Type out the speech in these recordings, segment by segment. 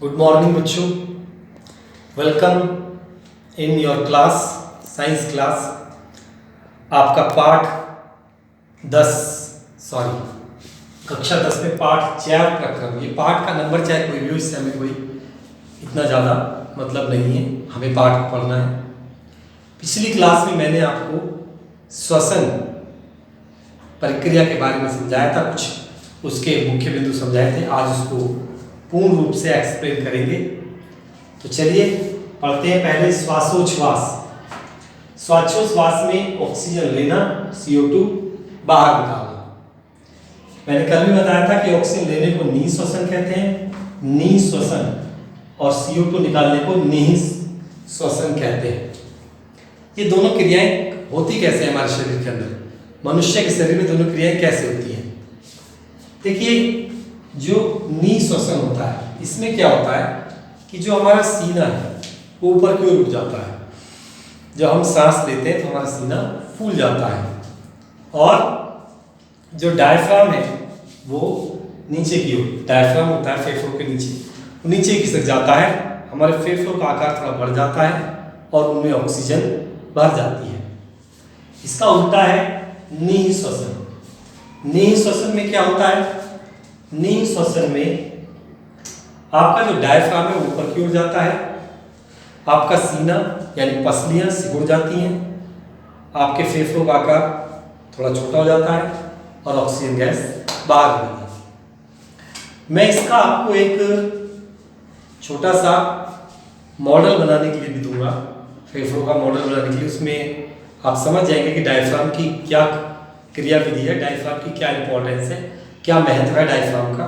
Good morning बच्चों, welcome in your class science class. आपका पाठ 10 कक्षा 10 में पाठ जैव प्रक्रम। ये पाठ का नंबर चाहे कोई भी हो, इससे हमें कोई इतना ज़्यादा मतलब नहीं है, हमें पाठ पढ़ना है। पिछली क्लास में मैंने आपको श्वसन प्रक्रिया के बारे में समझाया था, कुछ उसके मुख्य बिंदु समझाए थे। आज उसको पूर्ण रूप से एक्सप्लेन करेंगे। तो चलिए पढ़ते हैं। पहले श्वासोच्छ्वास। श्वासोच्छ्वास में ऑक्सीजन लेना, CO2 बाहर निकालना। मैंने कल भी बताया था कि ऑक्सीजन लेने को निःश्वसन कहते हैं, निःश्वसन, और CO2 निकालने को निःश्वसन कहते हैं। ये दोनों क्रियाएं होती कैसे हमारे शरीर के अंदर, मनुष्य के शरीर में दोनों क्रियाएं कैसे होती हैं। देखिए, जो निःश्वसन होता है, इसमें क्या होता है कि जो हमारा सीना है वो ऊपर की ओर उठ जाता है। जब हम सांस लेते हैं तो हमारा सीना फूल जाता है, और जो डायफ्राम है वो नीचे की ओर, डायफ्राम होता है फेफड़ों के नीचे, वो नीचे खिसक जाता है। हमारे फेफड़ों का आकार थोड़ा बढ़ जाता है और उनमें ऑक्सीजन भर जाती है। इसका उल्टा है निःश्वसन। निःश्वसन में क्या होता है, निःश्वसन में आपका जो डायफ्राम है वो ऊपर की ओर जाता है, आपका सीना यानी पसलियां सिकुड़ जाती हैं, आपके फेफड़ों का आकार थोड़ा छोटा हो जाता है और ऑक्सीजन गैस बाहर निकलती है। मैं इसका आपको एक छोटा सा मॉडल बनाने के लिए भी दूंगा, फेफड़ों का मॉडल बनाने के लिए। उसमें आप समझ जाएंगे कि डायफ्राम की क्या क्रियाविधि है, डायफ्राम की क्या इंपॉर्टेंस है, क्या महत्व है डायफ्राम का।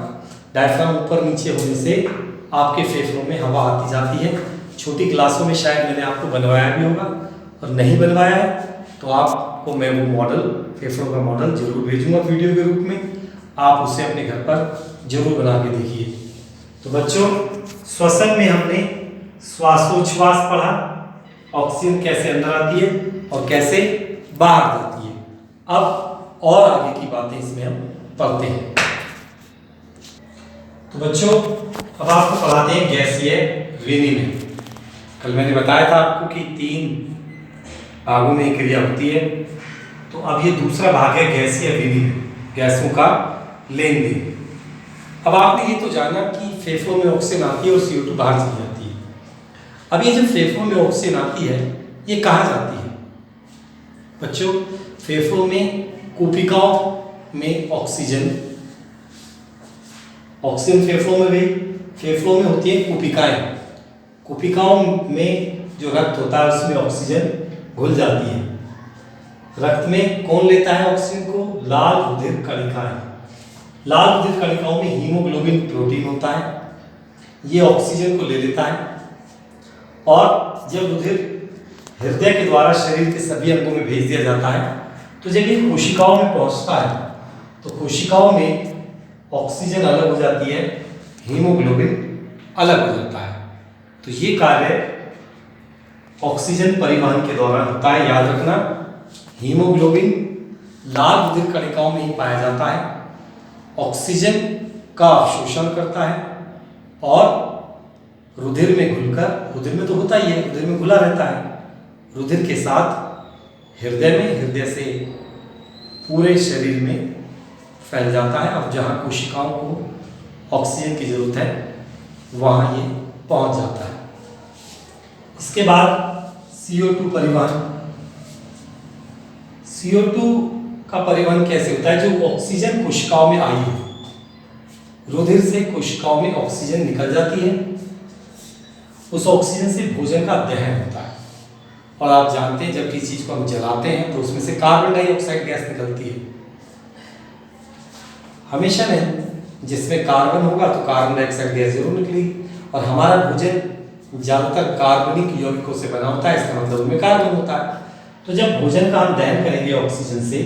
डायफ्राम ऊपर नीचे होने से आपके फेफड़ों में हवा आती जाती है। छोटी क्लासों में शायद मैंने आपको बनवाया भी होगा, और नहीं बनवाया है तो आपको मैं वो मॉडल, फेफड़ों का मॉडल जरूर भेजूंगा वीडियो के रूप में। आप उसे अपने घर पर जरूर बना के देखिए। तो बच्चों, श्वसन में हमने श्वासोच्छ्वास पढ़ा, ऑक्सीजन कैसे अंदर आती है और कैसे बाहर जाती है। अब और आगे की बातें इसमें हम पढ़ते हैं। तो बच्चों, अब आपको पढ़ाते हैं गैसीय विनिमय। कल मैंने बताया था आपको कि 3 भागों में एक क्रिया होती है, तो अब ये दूसरा भाग है गैसीय विनिमय, गैसों का लेन देन। अब आपने ये तो जाना कि फेफड़ों में ऑक्सीजन आती है और CO2 बाहर चली जाती है। अब ये जब फेफड़ों में ऑक्सीजन आती है, ये कहाँ जाती है बच्चों? फेफड़ों में कोशिकाओं में ऑक्सीजन फेफड़ों में गई, फेफड़ों में होती है कोशिकाएं। कोशिकाओं में जो रक्त होता है उसमें ऑक्सीजन घुल जाती है। रक्त में कौन लेता है ऑक्सीजन को? लाल रुधिर कणिकाएं। लाल रुधिर कणिकाओं में हीमोग्लोबिन प्रोटीन होता है, ये ऑक्सीजन को ले लेता है, और जब रुधिर हृदय के द्वारा शरीर के सभी अंगों में भेज दिया जाता है, तो जब ये कोशिकाओं में पहुंचता है तो कोशिकाओं में ऑक्सीजन अलग हो जाती है, हीमोग्लोबिन अलग हो जाता है। तो ये कार्य ऑक्सीजन परिवहन के दौरान होता है। याद रखना, हीमोग्लोबिन लाल रुधिर कणिकाओं में ही पाया जाता है, ऑक्सीजन का अवशोषण करता है और रुधिर में घुलकर, रुधिर में तो होता ही है, रुधिर में घुला रहता है, रुधिर के साथ हृदय में, हृदय से पूरे शरीर में फैल जाता है। अब जहाँ कोशिकाओं को ऑक्सीजन की जरूरत है वहाँ ये पहुँच जाता है। इसके बाद CO2 परिवहन। CO2 का परिवहन कैसे होता है? जो ऑक्सीजन कोशिकाओं में आई है, रुधिर से कोशिकाओं में ऑक्सीजन निकल जाती है, उस ऑक्सीजन से भोजन का दहन होता है। और आप जानते हैं जब किसी चीज को हम जलाते हैं तो उसमें से कार्बन डाइऑक्साइड गैस निकलती है। हमेशा नहीं, जिसमें कार्बन होगा तो कार्बन डाइऑक्साइड गैस जरूर निकलेगी। और हमारा भोजन ज्यादातर कार्बनिक यौगिकों से बना होता है, इसका मतलब उनमें कार्बन होता है। तो जब भोजन का हम दहन करेंगे ऑक्सीजन से,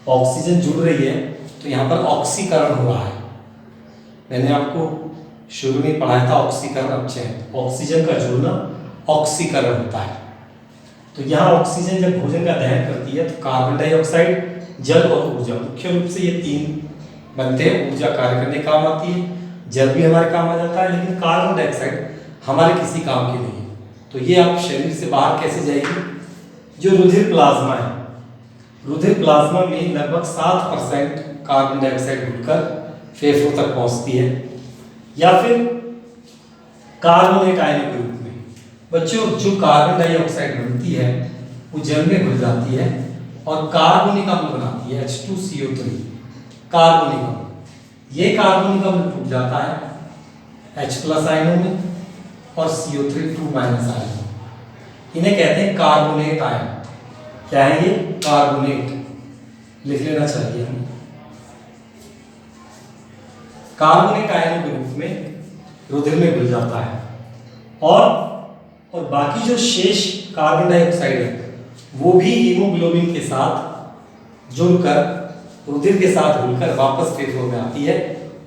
ऑक्सीजन जुड़ रही है तो यहाँ पर ऑक्सीकरण हो रहा है। मैंने आपको शुरू में पढ़ाया था ऑक्सीकरण अपचयन, ऑक्सीजन का जुड़ना ऑक्सीकरण होता है। तो यहाँ ऑक्सीजन जब भोजन का दहन करती है तो कार्बन डाइऑक्साइड, जल और ऊर्जा, मुख्य रूप से ये 3 बनते हैं। ऊर्जा कार्य करने काम आती है, जल भी हमारे काम आ जाता है, लेकिन कार्बन डाइऑक्साइड हमारे किसी काम की नहीं है। तो ये आप शरीर से बाहर कैसे जाएगी? जो रुधिर प्लाज्मा है, रुधिर प्लाज्मा में लगभग 7% कार्बन डाइऑक्साइड घुलकर फेफड़ों तक पहुंचती है, या फिर कार्बोनेट आयन के रूप में। बच्चों, जो कार्बन डाइऑक्साइड बनती है वो जल में घुल जाती है और कार्बोनिक अम्ल बनाती है, H2CO3 कार्बोनिक अम्ल। ये कार्बोनिक अम्ल टूट जाता है H+ आयनों में और CO3 2- आयन। इन्हें कहते हैं कार्बोनेट आयन। क्या है ये? कार्बोनेट। लिख लेना चाहिए हमें। कार्बोनेट आयनों के रूप में रुधिर में घुल जाता है और बाकी जो शेष कार्बन डाइऑक्साइड है वो भी हीमोग्लोबिन के साथ जुड़कर रुधिर के साथ घुलकर वापस फेफड़ों में आती है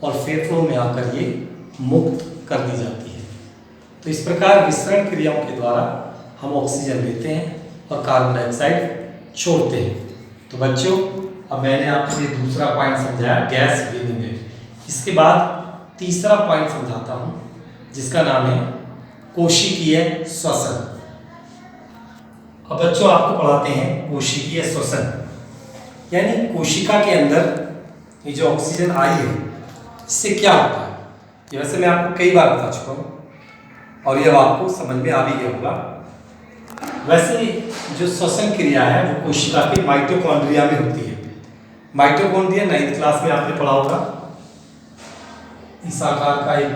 और फेफड़ों में आकर ये मुक्त कर दी जाती है। तो इस प्रकार विसरण क्रियाओं के द्वारा हम ऑक्सीजन लेते हैं और कार्बन डाइऑक्साइड छोड़ते हैं। तो बच्चों, अब मैंने आपको ये दूसरा पॉइंट समझाया, गैस ब्रीदिंग रेट। इसके बाद तीसरा पॉइंट समझाता हूं, जिसका नाम है कोशिकीय श्वसन। अब बच्चों, आपको पढ़ाते हैं कोशिकीय श्वसन, यानी कोशिका के अंदर ये जो ऑक्सीजन आई है इससे क्या होता है। ये वैसे मैं आपको कई बार बता चुका हूँ और ये आपको समझ में आ भी गया होगा। वैसे जो श्वसन क्रिया है वो कोशिका के माइटोकॉन्ड्रिया में होती है। माइटोकॉन्ड्रिया 9th क्लास में आपने पढ़ा होगा। इस आकार का एक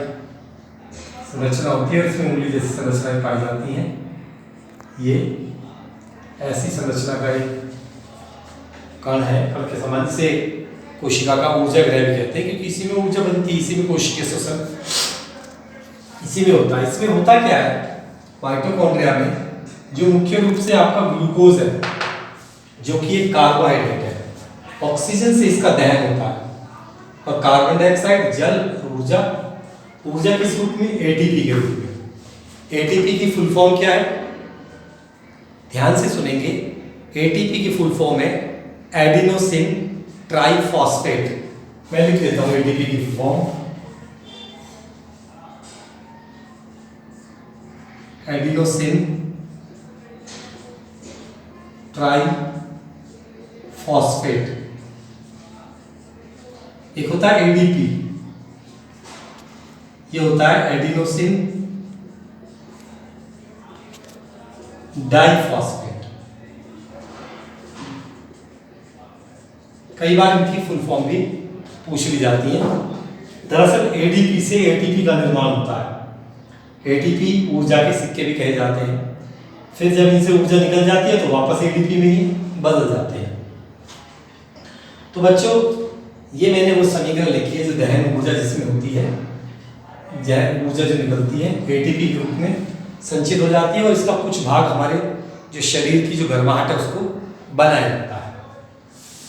संरचना होती है, इसमें उंगली जैसी संरचनाएं पाई जाती हैं। ये ऐसी संरचना का एक कण है, कण के समान से कोशिका का ऊर्जा गृह भी कहते हैं, क्योंकि इसी में ऊर्जा बनती है, इसी में कोशिकीय श्वसन इसी में होता है। इसमें होता क्या है, माइटोकॉन्ड्रिया में जो मुख्य रूप से आपका ग्लूकोज है, जो कि एक कार्बोहाइड्रेट है, ऑक्सीजन से इसका दहन होता है और कार्बन डाइऑक्साइड, जल, ऊर्जा किस रूप में? एटीपी के रूप में। एटीपी की फुल फॉर्म क्या है? ध्यान से सुनेंगे। एटीपी की फुल फॉर्म है एडिनोसिन ट्राइफॉस्फेट। मैं लिख देता हूं एटीपी की फुल फॉर्म, एडिनोसिन ट्राइफॉस्फेट। एक होता है एडीपी, ये होता है एडिनोसिन डाइफॉस्फेट। कई बार इनकी फुल फॉर्म भी पूछ ली जाती है। दरअसल एडीपी से एटीपी का निर्माण होता है। एटीपी ऊर्जा के सिक्के भी कहे जाते हैं। फिर जब इनसे ऊर्जा निकल जाती है तो वापस एटीपी में ही बदल जाते हैं। तो बच्चों, ये मैंने वो समीकरण लिखी है जो दहन ऊर्जा जिसमें होती है, ऊर्जा जो निकलती है एटीपी के रूप में संचित हो जाती है और इसका कुछ भाग हमारे जो शरीर की जो गर्माहट है उसको बनाए रखता है।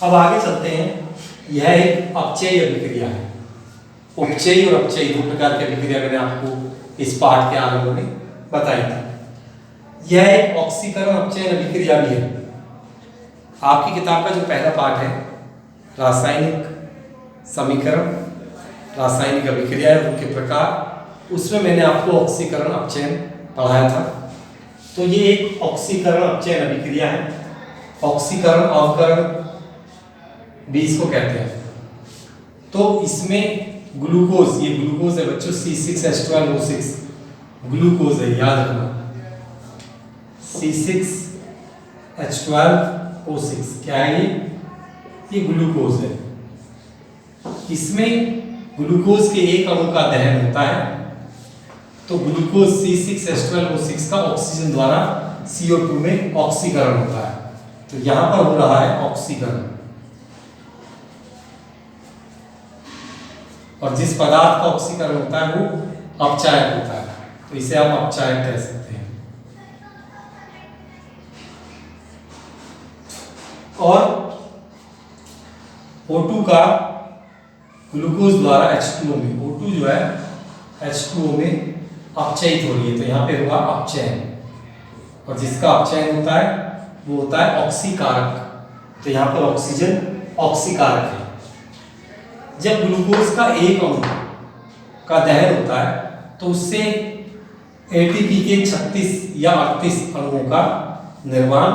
अब आगे चलते हैं। यह एक अपचयी अभिक्रिया है। उपचयी और अपचयी 2 प्रकार की अभिक्रिया मैंने आपको इस पाठ के आरंभ में बताई थी। यह एक ऑक्सीकरण अपचयन अभिक्रिया भी है। आपकी किताब का जो पहला पाठ है रासायनिक समीकरण, रासायनिक अभिक्रिया के प्रकार, उसमें मैंने आपको ऑक्सीकरण अपचयन पढ़ाया था। तो ये एक ऑक्सीकरण अपचयन अभिक्रिया है। ऑक्सीकरण अवकरण भी इसको कहते हैं। तो इसमें ग्लूकोज, ये ग्लूकोज है बच्चों, C6H12O6 ग्लूकोज है, याद रखना। C6H12O6 क्या है ये ग्लूकोज है। इसमें ग्लूकोज के एक अणु का दहन होता है। तो ग्लूकोज C6H12O6 का ऑक्सीजन द्वारा CO2 में ऑक्सीकरण होता है। तो यहां पर हो रहा है ऑक्सीकरण, और जिस पदार्थ का ऑक्सीकरण होता है वो अपचायक होता है। तो इसे हम अपचायक कह सकते हैं। और O2 का ग्लूकोज द्वारा H2O में, O2 जो है H2O में अपचयित हो रही है, तो यहाँ पे होगा अपचयन, और जिसका अपचयन होता है वो होता है ऑक्सीकारक। तो यहाँ पर ऑक्सीजन ऑक्सीकारक है। जब ग्लूकोज का एक अणु का दहन होता है तो उससे एटीपी के 36 या 38 अणुओं का निर्माण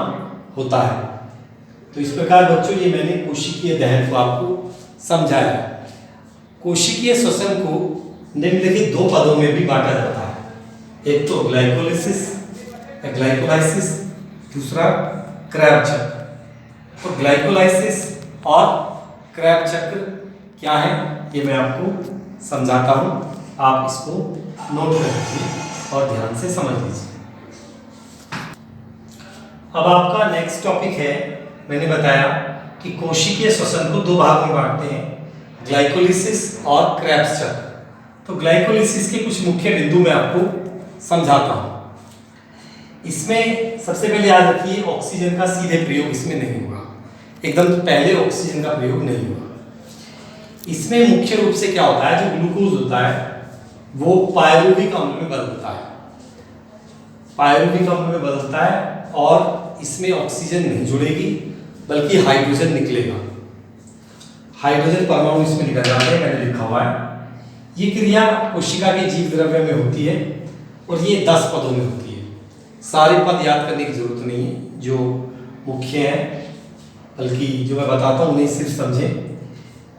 होता है। तो इस प्रकार बच्चों ये मैंने कोशिकीय दहन को आपको समझाया। कोशिकीय श्वसन को निम्नलिखित दो पदों में भी बांटा जाता है, एक तो ग्लाइकोलाइसिस, दूसरा क्रेब्स चक्र। तो ग्लाइकोलाइसिस और क्रेब्स चक्र क्या है ये मैं आपको समझाता हूँ, आप इसको नोट कर लीजिए और ध्यान से समझ लीजिए। अब आपका नेक्स्ट टॉपिक है, मैंने बताया कि कोशिकीय श्वसन को दो भाग में बांटते हैं, ग्लाइकोलाइसिस और क्रेब्स चक्र। तो ग्लाइकोलाइसिस के कुछ मुख्य बिंदु मैं आपको समझाता हूँ। इसमें सबसे पहले याद रखिए ऑक्सीजन का सीधे प्रयोग इसमें नहीं होगा, एकदम पहले ऑक्सीजन का प्रयोग नहीं होगा। इसमें मुख्य रूप से क्या होता है, जो ग्लूकोज होता है वो पायरुविक अम्ल में बदलता है, और इसमें ऑक्सीजन नहीं जुड़ेगी बल्कि हाइड्रोजन निकलेगा। हाइड्रोजन परमाणु इसमें निकल जाते हैं, मैंने लिखा हुआ है। ये क्रिया कोशिका के जीव द्रव्य में होती है और ये 10 पदों में होती है। सारे पद याद करने की जरूरत नहीं है, जो मुख्य हैं, बल्कि जो मैं बताता हूँ उन्हें सिर्फ समझें।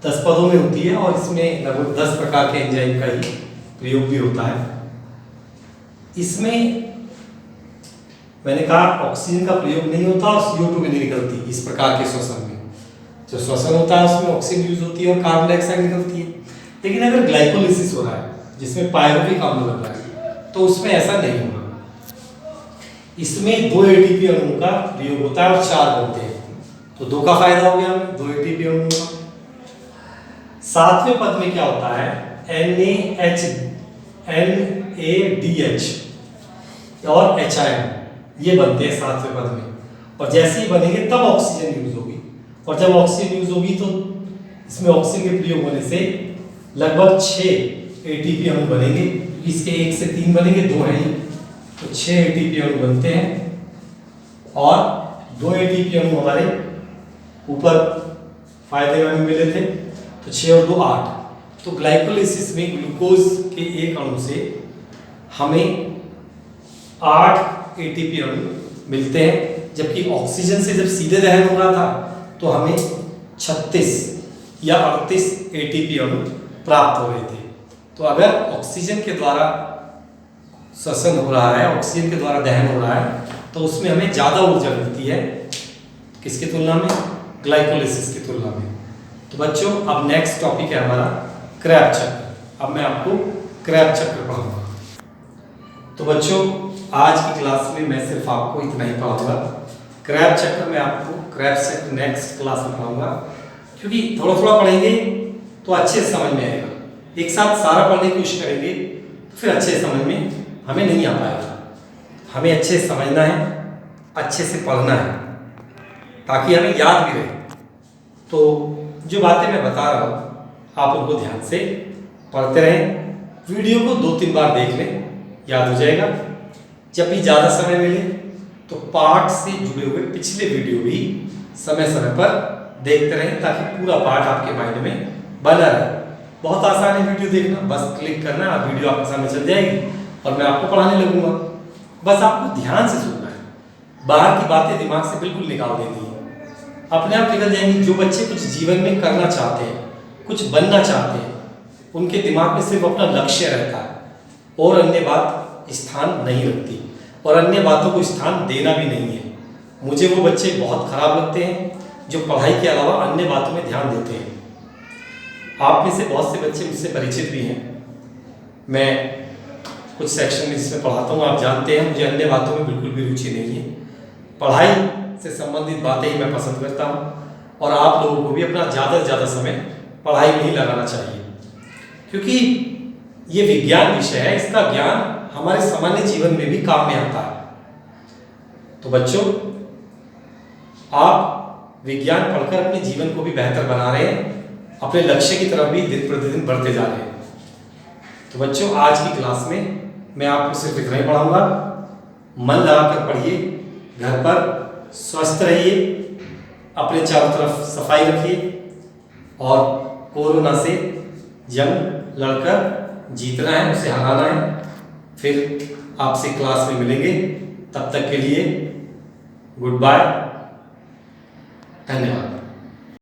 10 पदों में होती है और इसमें लगभग 10 प्रकार के एंजाइम का ही प्रयोग भी होता है। इसमें मैंने कहा ऑक्सीजन का प्रयोग नहीं होता और CO2 भी नहीं निकलती। इस प्रकार के श्वसन में जो श्वसन होता है उसमें ऑक्सीजन यूज होती है और कार्बन डाइऑक्साइड निकलती है। लेकिन अगर ग्लाइकोलाइसिस हो रहा है जिसमें पायरुविक अम्ल बन रहा है तो उसमें ऐसा नहीं होगा। इसमें 2 ATP अणुओं का प्रयोग होता है और 4 बनते हैं, तो 2 का फायदा हो गया हमें 2 ATP अणुओं का। 7वें पद में क्या होता है, NaDH और HIN, ये बनते हैं 7वें पद में। और जैसे ही बनेंगे तब ऑक्सीजन यूज होगी, और जब ऑक्सीजन यूज होगी तो इसमें ऑक्सीजन के प्रयोग होने से लगभग 6 ATP अणु बनेंगे। इसके 1 से 3 बनेंगे, 2 हैं तो 6 ATP अणु बनते हैं। और 2 ATP अणु हमारे ऊपर फायदे में मिले थे, तो 6 और 2 8। तो ग्लाइकोलाइसिस में ग्लूकोज के एक अणु से हमें 8 ATP अणु मिलते हैं, जबकि ऑक्सीजन से जब सीधे दहन हो रहा था तो हमें 36 या 38 ATP अणु प्राप्त हो रहे थे। तो अगर ऑक्सीजन के द्वारा श्वसन हो रहा है, ऑक्सीजन के द्वारा दहन हो रहा है, तो उसमें हमें ज़्यादा ऊर्जा मिलती है, किसकी तुलना में, ग्लाइकोलाइसिस की तुलना में। तो बच्चों अब नेक्स्ट टॉपिक है हमारा क्रेब्स चक्र। अब मैं आपको क्रेब्स चक्र पढ़ाऊंगा। तो बच्चों आज की क्लास में मैं सिर्फ आपको इतना ही पढ़ाऊंगा। क्रेब्स चक्र में आपको क्रेब्स चक्र नेक्स्ट क्लास में पढ़ाऊंगा, क्योंकि थोड़ा थोड़ा पढ़ेंगे तो अच्छे से समझ में आएगा। एक साथ सारा पढ़ने की कोशिश करेंगे तो फिर अच्छे से समझ में हमें नहीं आ पाएगा। हमें अच्छे से समझना है, अच्छे से पढ़ना है, ताकि हमें याद भी रहे। तो जो बातें मैं बता रहा हूँ आप उनको ध्यान से पढ़ते रहें। वीडियो को 2-3 बार देख लें, याद हो जाएगा। जब भी ज़्यादा समय मिले तो पाठ से जुड़े हुए पिछले वीडियो भी समय समय पर देखते रहें, ताकि पूरा पाठ आपके माइंड में बना रहे। बहुत आसान है वीडियो देखना, बस क्लिक करना, वीडियो आपके सामने चल जाएगी और मैं आपको पढ़ाने लगूंगा। बस आपको ध्यान से सुनना है, बाहर की बातें दिमाग से बिल्कुल निकाल देनी है, अपने आप निकल जाएंगी। जो बच्चे कुछ जीवन में करना चाहते हैं, कुछ बनना चाहते हैं, उनके दिमाग में सिर्फ अपना लक्ष्य रहता है और अन्य बात स्थान नहीं रखती, और अन्य बातों को स्थान देना भी नहीं है। मुझे वो बच्चे बहुत खराब लगते हैं जो पढ़ाई के अलावा अन्य बातों में ध्यान देते हैं। आप में से बहुत से बच्चे मुझसे परिचित भी हैं। मैं कुछ सेक्शन में जिसमें पढ़ाता हूँ, आप जानते हैं मुझे अन्य बातों में बिल्कुल भी रुचि नहीं है। पढ़ाई से संबंधित बातें ही मैं पसंद करता हूँ, और आप लोगों को भी अपना ज़्यादा से ज़्यादा समय पढ़ाई में ही लगाना चाहिए, क्योंकि ये विज्ञान विषय है, इसका ज्ञान हमारे सामान्य जीवन में भी काम में आता है। तो बच्चों आप विज्ञान पढ़कर अपने जीवन को भी बेहतर बना रहे हैं, अपने लक्ष्य की तरफ भी दिन प्रतिदिन बढ़ते जा रहे हैं। तो बच्चों आज की क्लास में मैं आपको सिर्फ इतना ही पढ़ाऊंगा। मन लगाकर पढ़िए, घर पर स्वस्थ रहिए, अपने चारों तरफ सफाई रखिए, और कोरोना से जंग लड़कर जीतना है, उसे हराना है। फिर आपसे क्लास में मिलेंगे, तब तक के लिए गुड बाय, धन्यवाद।